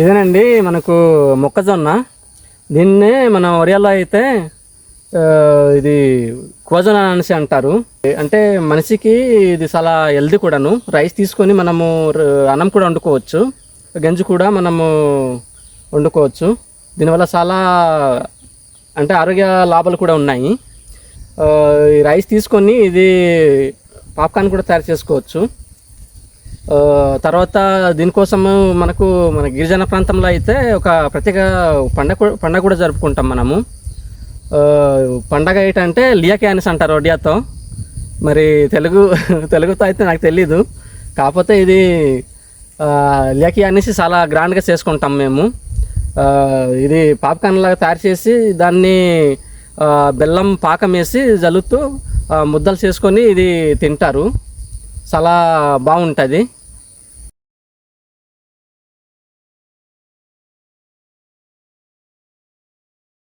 ఇదేనండి మనకు మొక్కజొన్న. దీన్నే మన ఒరియాలో అయితే ఇది కోజన అనేసి అంటారు. అంటే మనిషికి ఇది చాలా హెల్దీ కూడాను. రైస్ తీసుకొని మనము అన్నం కూడా వండుకోవచ్చు, గంజి కూడా మనము వండుకోవచ్చు. దీనివల్ల చాలా అంటే ఆరోగ్య లాభాలు కూడా ఉన్నాయి. ఈ రైస్ తీసుకొని ఇది పాప్కార్న్ కూడా తయారు చేసుకోవచ్చు. తర్వాత దీనికోసము మన గిరిజన ప్రాంతంలో అయితే ఒక ప్రత్యేక పండగ కూడా జరుపుకుంటాం మనము. పండగ ఏంటంటే లియాకే అనేసి అంటారు ఒడియాతో. మరి తెలుగుతో అయితే నాకు తెలీదు. కాకపోతే ఇది లియాకి అనేసి చాలా గ్రాండ్గా చేసుకుంటాం మేము. ఇది పాప్కార్న్ లాగా తయారు చేసి దాన్ని బెల్లం పాకం వేసి జల్లుతూ ముద్దలు చేసుకొని ఇది తింటారు. చాలా బాగుంటుంది.